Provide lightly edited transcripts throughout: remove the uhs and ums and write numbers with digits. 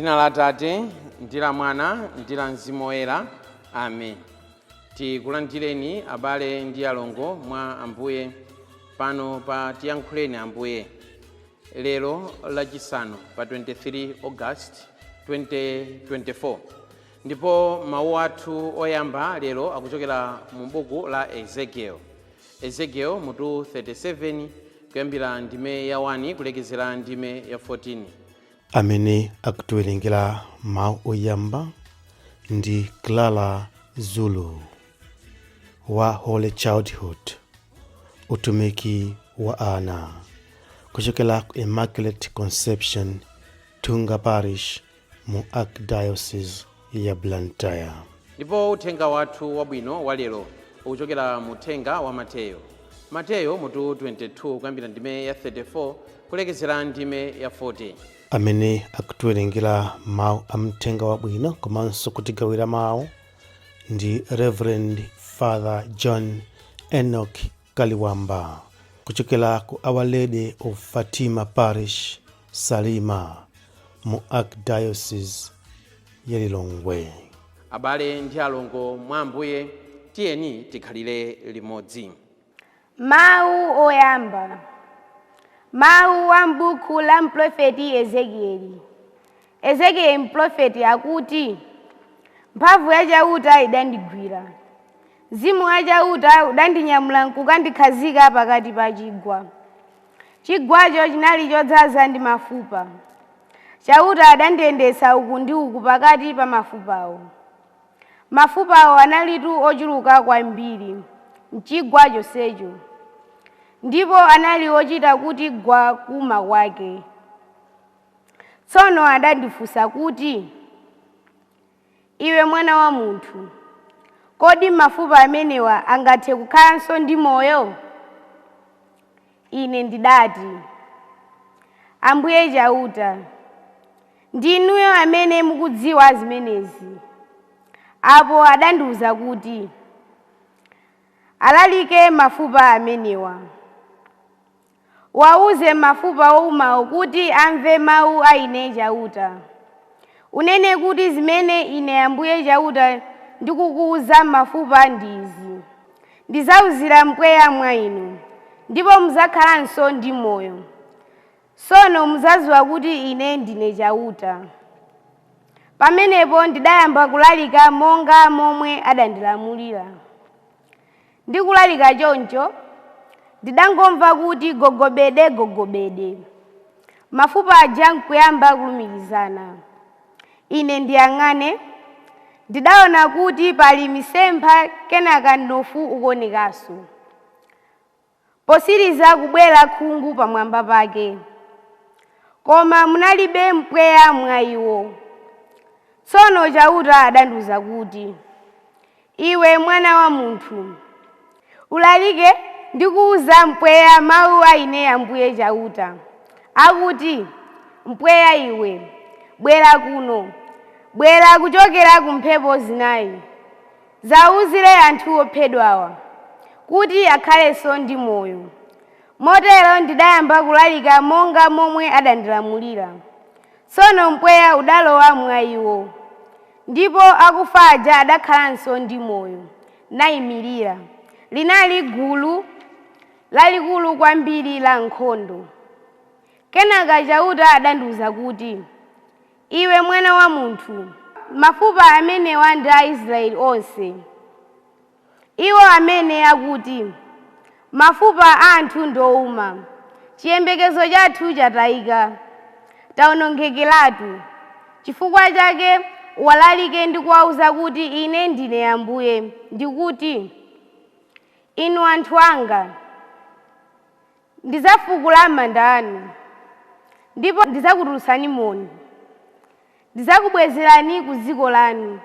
M'dzina la Atate ndi la Mwana ndi la Mzimu Woyera. Amen. Tikulandireni abale ndi alongo mwa Ambuye pano pa Tiyankhuleni Ambuye. Lero lachisanu pa 23 August 2024. Ndipo mawu athu oyamba lero akuchokera mu buku la Ezekiel mutu 37 kuyambira ndime ya 1 kulekezera ndime ya 14. Amene akutiwerengera mawu oyamba ndi Clara Zulu wa Holy Childhood, utumiki wa ana, kuchokera ku Immaculate Conception Tunga Parish mu Archdiocese ya Blantyre. Ndipo uthenga wathu wabwino wa lero ukuchokera mu uthenga wa Mateyo mutu 22 kuyambira ndime ya 34 kulekezera ndime ya 40. Amene akutiwerengera mawu a mthenga wabwino komanso kutigawira mawu ndi Reverend Father John Enoch Kaliwamba, kuchokera ku Our Lady of Fatima Parish Salima mu Archdiocese ya Lilongwe. Abale ndi alongo mwa Ambuye, tiyeni tikhalire limodzi. Mawu oyamba. Mawu wa m'buku la mprofeti Ezekieli. Ezekieli mprofeti akuti, mphamvu ya chauta idandigwira, mzimu wa chauta udandinyamula nkukandikhazika pakati pa chigwa. Chigwacho chinali chodzaza ndi mafupa. Chauta adandiyendetsa uku ndi uku pakati pa mafupawo. Mafupawo analitu ochuluka kwambiri m'chigwa chonsecho, ndipo anali ochita kuti gwa kuma kwake. Tsono adandifunsa kuti, iwe mwana wa munthu, kodi mafupa amenewa angathe kukhalanso ndi moyo? Ine ndidati, Ambuye chauta, ndinuyo amene mukudziwa zimenezi. Apo adandiwuza kuti, alalike mafupa amenewa. Wauze mafupa oumawo kuti amve mawu a ine chauta. Unene kuti zimene ine Ambuye chauta ndikukuwuza mafupa ndi izi: ndizawuzira mpweya mwa inu, ndipo muzakhalanso ndi moyo. Tsono muzadziwa kuti ine ndine chauta. Pamenepo ndidayamba kulalika monga momwe adandilamulira. Ndikulalika choncho, ndidangomva kuti gogobede gogobede. Mafupa aja nkuyamba kulumikizana. Ine ndiyang'ane, ndidaona kuti pali misempha kenaka mnofu ukuonekanso. Posiriza kubwera khungu pamwamba pake, koma munalibe mpweya mwa iwo. Tsono chauta adandiwuza kuti, iwe mwana wa munthu, ulalike ndi kuwuza mpweya mawu a ine Ambuye chauta. Akuti, mpweya iwe, bwera kuno, bwera kuchokera ku mphepo zinayi, zawuzire anthu ophedwawa kuti akhalenso ndi moyo. Motero ndidayamba kulalika monga momwe adandilamulira. Tsono mpweya udalowa mwa iwo, ndipo akufa aja adakhalanso ndi moyo, nayimirira. Linali gulu lalikulu kwambiri la nkhondo. Kenaka chauta adandiwuza kuti, iwe mwana wa munthu, mafupa amenewa ndi a Israeli onse. Iwo amene akuti, mafupa a anthu ndowuma, chiyembekezo chathu chatayika, tawonongekeratu. Chifukwa chake walalike ndi kuwawuza kuti ine ndine Ambuye, ndikuti, inu anthu anga, ndizafukula manda anu, ndipo ndizakutulutsani moni. Ndizakubwezerani ku dziko lanu,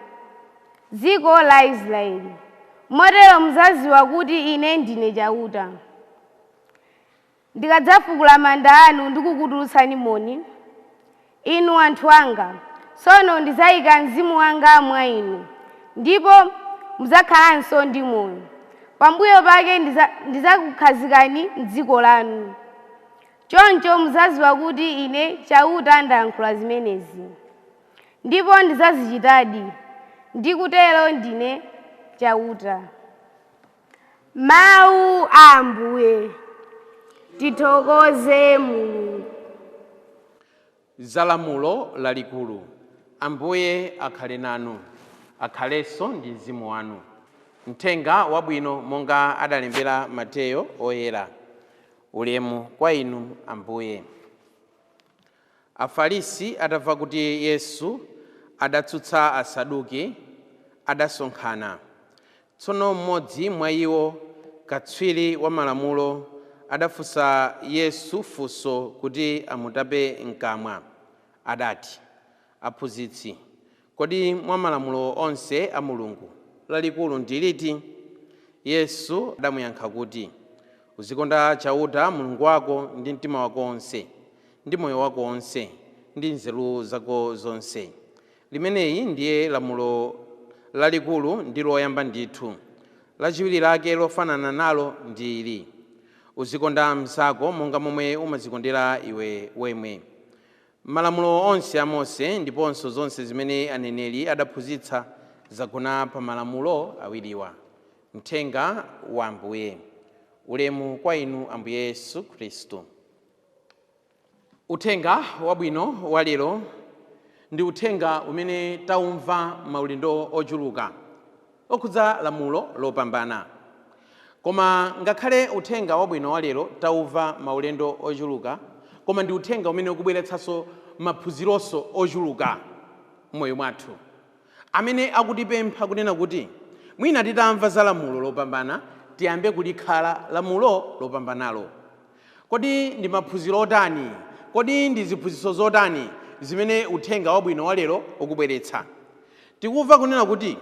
dziko la Israeli. Motero muzadziwa kuti ine ndine chauta. Ndikadzafukula manda anu ndi kukutulutsani moni, inu anthu anga, tsono ndizayika mzimu wanga mwa inu, ndipo muzakhalanso ndi moyo. Pambuyo pake ndizakukhazikani m'dziko lanu. Choncho muzadziwa kuti ine chauta ndayankhula zimenezi. ndipo ndidzazichitadi. Ndikutero ndine chauta. Mawu a Ambuye. Tithokoze Mulungu. Zalamulo lalikulu. Ambuye akhale nanu, akhalenso ndi mzimu wanu. Mthenga wabwino monga adalembera Mateyo oyera. Ulemu kwa inu Ambuye. Afarisi atamva kuti Yesu adatsutsa Asaduki, adasonkhana. Tsono mmodzi mwa iwo, katswiri wa malamulo, adafunsa Yesu funso kuti amutape mkamwa. Adati, Aphunzitsi, kodi mwa malamulo onse a Mulungu lalikulu ndi liti? Yesu adamuyankha kuti, uzikonda chauta Mulungu wako ndi mtima wako wonse, ndi moyo wako wonse, ndi nzeru zako zonse. Limeneyi ndiye lamulo lalikulu ndi loyamba ndithu. Lachiwiri lake lofanana nalo ndi ili: uzikonda mnzako monga momwe umazikondera iwe wemwe. Malamulo onse a Mose ndiponso zonse zimene aneneri adaphunzitsa zagona pa malamulo awiriwa. Mthenga wa Ambuye. Ulemu kwa inu Ambuye Yesu Khristu. Uthenga wabwino wa lero ndi uthenga umene taumva maulendo ochuluka okhudza lamulo lopambana. Koma ngakhale uthenga wabwino wa lero taumva maulendo ochuluka, koma ndi uthenga umene ukubweretsanso maphunzironso ochuluka m'moyo mwathu, amene akutipempha kunena kuti mwina titamva za lamulo lopambana tiyambe kulikhala lamulo lopambanalo. Kodi ndi maphunziro otani? Kodi ndi ziphunzitso zotani zimene uthenga wabwino wa lero ukubweretsa? Tikumva kunena kuti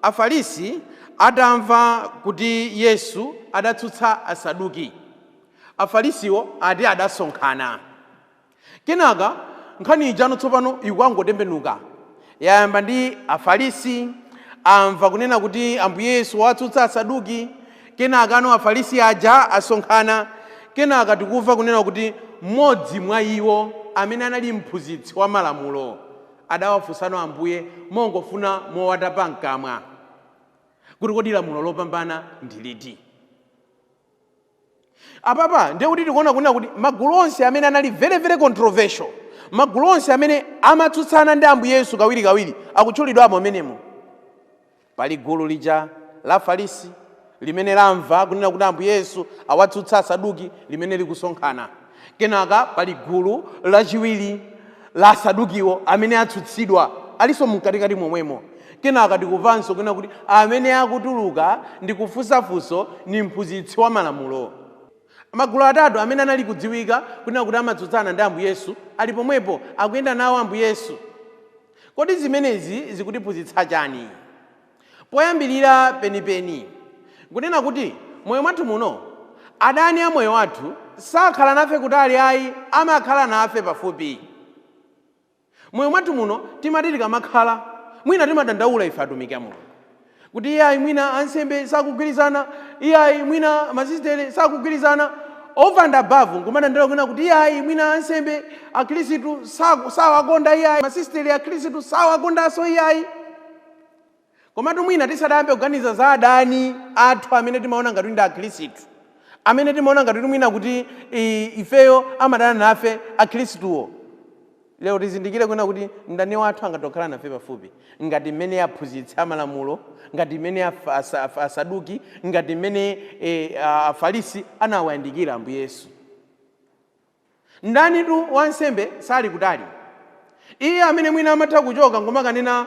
Afarisi atamva kuti Yesu adatsutsa Asaduki, Afarisiwo ati adasonkhana. Kenaka nkhani ija tsopano ikungotembenuka. Yayamba ndi Afarisi amva kunena kuti Ambuye Yesu watsutsa Asaduki. Kenaka Afarisi aja asonkhana. Kenaka tikumva kunena kuti mmodzi mwa iwo amene anali mphunzitsi wa malamulo adawafunsano Ambuye mongofuna mowatapa mkamwa kuti kodi lamulo lopambana ndi liti. Apapa ndiye kuti tikuona kunena kuti magulu onse amene anali very controversial, magulu onse amene amatsutsana ndi Ambuye Yesu kawirikawiri akutchulidwamo amenemo. Pali gulu lija la Afarisi limene lamva kunena kuti Ambuye Yesu awatsutsa Asaduki, limene likusonkhana. Kenaka pali gulu lachiwiri la Asadukiwo amene atsutsidwa aliso mkatikati momwemo. Kenaka tikumvanso kunena kuti amene akutuluka ndi kufunsafunso ni mphunzitsi wa malamulo. Magulu atatu amene anali kudziwika kunena kuti amatsutsana ndi Ambuye Yesu ali pomwepo akuyenda nawo Ambuye Yesu. Kodi zimenezi zikutiphunzitsa chani? Poyambirira penipeni kunena kuti moyo mwathu muno adani a moyo wathu sakhala nafe kutali ayi, amakhala nafe pafupi. Moyo mwathu muno timati tikamakhala mwina timadandaula ife atumiki a Mulungu kuti iyayi mwina ansembe sakugwirizana, iyayi mwina masistere sakugwirizana, over and above nkumadandaula kunena kuti iyayi mwina ansembe akhristu sawakonda, iyayi masistere akhristu sawakondanso iyayi. Komatu mwina tisadayambe kuganiza za adani athu amene timaona ngati ndi akhristu, amene timaona ngati mwina kuti ifeyo amadana nafe akhristuwo. Leo tizindikire kunena kuti mdani wathu angatokhala nafe pafupi ngati mmene aphunzitsa malamulo, ngati mmene Asaduki, ngati mmene Afarisi anawayandikira Ambuye Yesu. Ndani tu wansembe sali kutali. Iye amene mwina amatha kuchoka ngomakanena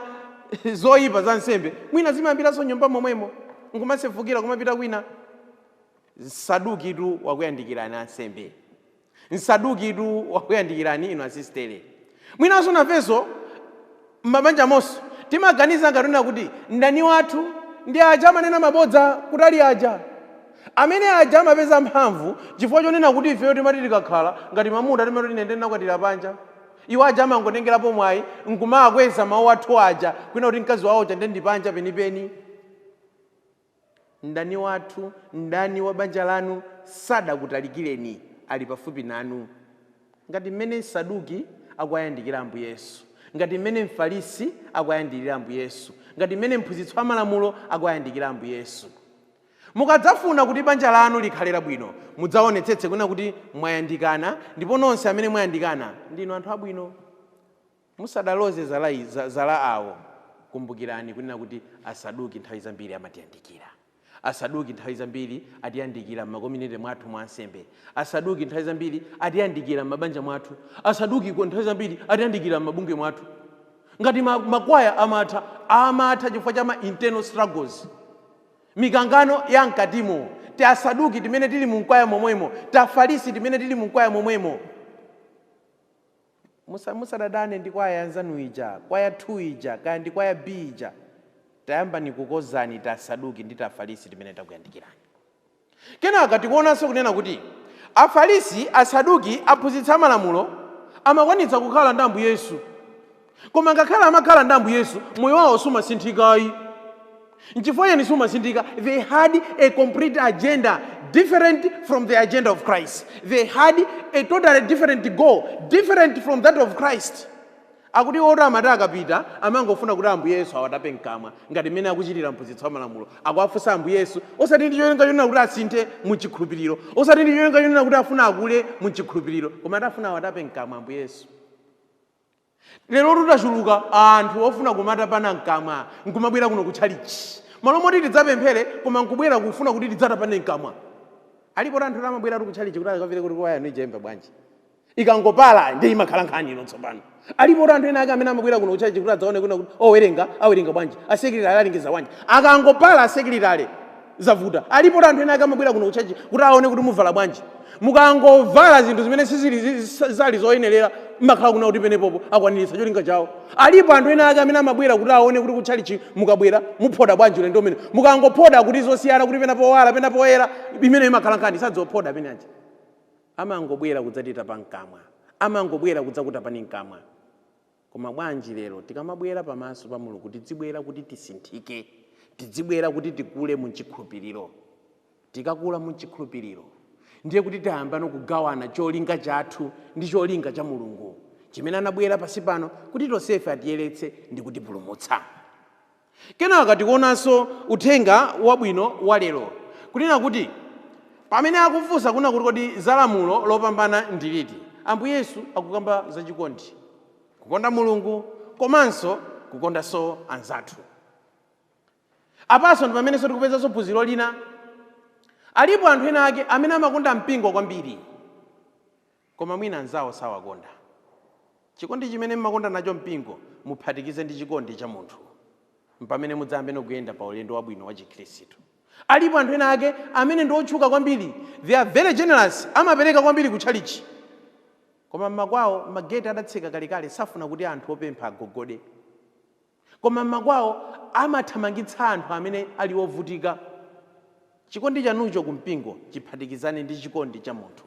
zoyipa za nsembe mwina zimayambiranso nyumba momwemo nkumasefukira kumapita kwina. Saduki tu wakuyandikirani ansembe, Saduki tu wakuyandikirani inu asistere. Mwinanso nafeso m'mabanja monso timaganiza ngati kuti ndani wathu ndi aja amanena mabodza kutali aja, amene aja amapeza mphamvu chifukwa chonena kuti ifeyo timati tikakhala ngati mamuda timati tinendena kwatira panja. Iwo aja amangotengerapo mwayi nkumakweza mawu athu aja kwina kuti mkazi wawo uja ndi panja penipeni. Ndani wathu, ndani wa banja lanu sadakutalikireni, ali pafupi nanu ngati mmene Saduki akuyandikira Ambuye Yesu, ngati mmene mfarisi akuyandikira Ambuye Yesu, ngati mmene mphunzitsi wa malamulo akuyandikira Ambuye Yesu. Mukadzafuna kuti banja lanu likhale labwino, mudzaonetsetse kuna kuti mwayandikana, ndipo nonse amene mwayandikana ndinu anthu abwino. Musadaloze zala awo. Kumbukirani kunena kuti Asaduki nthawi zambiri amatiyandikira. Asaduki nthawi zambiri atiyandikira m'makomuniti mwathu mwa ansembe. Asaduki nthawi zambiri atiyandikira m'mabanja mwathu. Asaduki nthawi zambiri atiyandikira m'mabungwe mwathu. Ngati makwaya amatha chifukwa cha internal struggles, mikangano ya mkatimo. Ti Asaduki timene tili mu mkwaya momwemo, ti Afarisi timene tili mu mkwaya momwemo. Musadadane ndi kwaya yanzanu ija, kwaya 2 ija, kaya ndi kwaya B ija. Tayamba nikukozani ti Asaduki ndi ti Afarisi timene takuyandikirani. Kenaka tikuonanso kunena kuti Afarisi, Asaduki, aphunzitsa malamulo amakwanitsa kukhala ndi Ambuye Yesu. Koma ngakhala amakhala ndi Ambuye Yesu, moyo wawo sumasinthikayi. Nchifukwa yani sumasinthika? They had a complete agenda different from the agenda of Christ. They had a totally different goal, different from that of Christ. Akuti ora amata akapita amangofuna kuti Ambuye Yesu awatape mkamwa ngati mmene akuchitira mphunzitsi wa malamulo. Akuwafunsa Ambuye Yesu, osati ndi cholinga chonena kuti asinthe mu chikhulupiriro, osati ndi cholinga chonena kuti afuna akule mu chikhulupiriro, koma atafuna awatape mkamwa Ambuye Yesu. Lero tutachuluka anthu ofuna kumatapana mkamwa nkumabwera kuno kutchalichi. Malo moti tidzapemphere koma nkubwera kufuna kuti tidzatapane mkamwa. Alipo anthu amabwera kutchalichi kuti akavire kuti kwaya nijembe bwanji. Ikangopala ndi imakhala nkhani ino tsopano. Alipo anthu ena ake amene amabwera kuno kutchalichi kuti adzaone kuna kuti awerenga bwanji, asekretari alengeza bwanji. Akangopala asekretari zavuta. Alipo anthu ena ake amabwera kuno kutchalichi kuti aone kuti muvala bwanji. Mukangovala zinthu zimene sizili zoyenerera makhala kuna kuti penepopo akwaniritsa cholinga chawo. Alipo anthu ena ake amene amabwera kuti aone kuti kutchalichi mukabwera muphoda bwanji ulendo umene. Mukangophoda kuti zosiyana kuti penapo wala penapo oyera imene imakhala nkhani sadzophoda penachi. Amangobwera kudzatita pa mkamwa, amangobwera kudzakutapani mkamwa. Koma bwanji lero tikamabwera pamaso pa Mulungu tidzibwera kuti tisinthike, tidzibwera kuti tikule mu chikhulupiriro. Tikakula mu chikhulupiriro ndiye kuti tayamba kugawana cholinga chathu ndi cholinga cha Mulungu chimene anabwera pasi pano kuti tonsefe atiyeretse ndi kutipulumutsa. Kenaka tikuonanso uthenga wabwino wa lero kunena kuti pamene akufunsa kuna kuti kodi zalamulo lopambana ndi liti, Ambuye Yesu akukamba za chikondi, kukonda Mulungu komanso kukondanso anzathu. Apanso ndi pamenenso tikupezanso phunziro lina. Alipo anthu ena ake amene amakonda mpingo kwambiri koma mwina anzawo sawakonda. Chikondi chimene mmakonda nacho mpingo muphatikize ndi chikondi cha munthu mpamene mudzayambe kuyenda pa ulendo wabwino wa Chikhristu. Alipo anthu ena ake amene ndi otchuka kwambiri, they are very generous, amapereka kwambiri kutchalichi, koma mmakwawo mageti adatseka kalekale, safuna kuti anthu opempha agogode. Koma mmakwawo amathamangitsa anthu amene ali ovutika. Chikondi chanucho kumpingo chiphatikizane ndi chikondi cha munthu.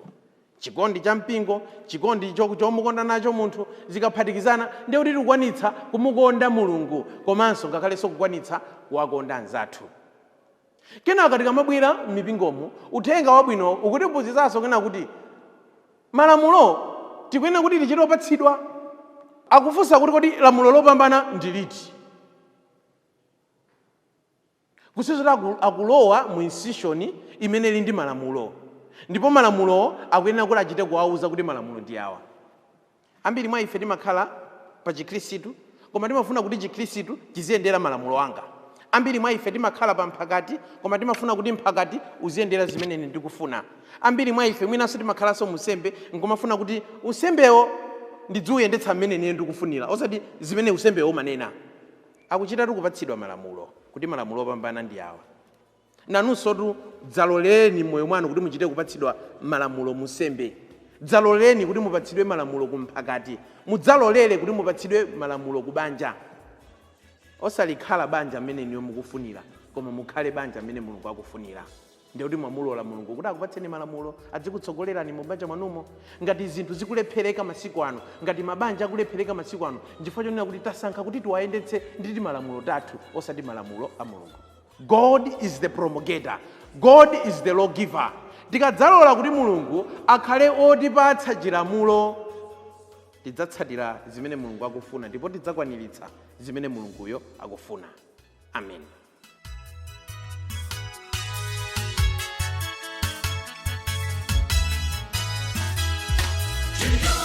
Chikondi cha mpingo, chikondi chomukonda nacho munthu zikaphatikizana ndiye kuti tikukwanitsa kumukonda Mulungu komanso ngakhalenso kukwanitsa kuwakonda anzathu. Kenaka tikamabwera m'mipingomo, uthenga wabwino ukutiphunzitsanso kena kuti malamulo tikuyenera kuti tichite opatsidwa. Akufunsa kuti kodi lamulo lopambana ndi liti. Kusizira akulowa mu institution imene ili ndi malamulo. Ndipo malamulo akuyenera kuti achite kuwauza kuti malamulo ndi awa. Ambiri mwa ife timakhala pa Chikhristu koma timafuna kuti Chikhristu chiziyendera malamulo anga. Ambiri mwa ife timakhala pa mphakati koma timafuna kuti mphakati uziyendera zimene ine ndikufuna. Ambiri mwa ife mwinanso timakhalanso musembe ngomafuna kuti usembewo ndidziuyendetsa mmene ine ndikufunira, osati zimene usembewo manena. Akuchita kupatsidwa malamulo kuti malamulo opambana ndi awa. Nanunso dzaloleni moyo mwanu kuti muchite kupatsidwa malamulo musembe. Dzaloleni kuti mupatsidwe malamulo kumphakati. Mudzalolere kuti mupatsidwe malamulo kubanja. Osalikhala banja mmene niyo mukufunira koma mukhale banja mmene Mulungu akufunira. Ndiye kuti mwamulola Mulungu kuti akupatseni malamulo adzikutsogolerani mu banja mwanumo. Ngati zinthu zikulephereka masiku ano, ngati mabanja akulephereka masiku ano, chifukwa chonena kuti tasankha kuti tiwayendetse ndi malamulo tathu osati malamulo a Mulungu. God is the promulgator. God is the lawgiver. Tikadzalola kuti Mulungu akhale otipatsa chilamulo, tidzatsatira zimene mulungu akufuna ndipo tidzakwaniritsa zimene mulunguyo akufuna. Amen. Jingle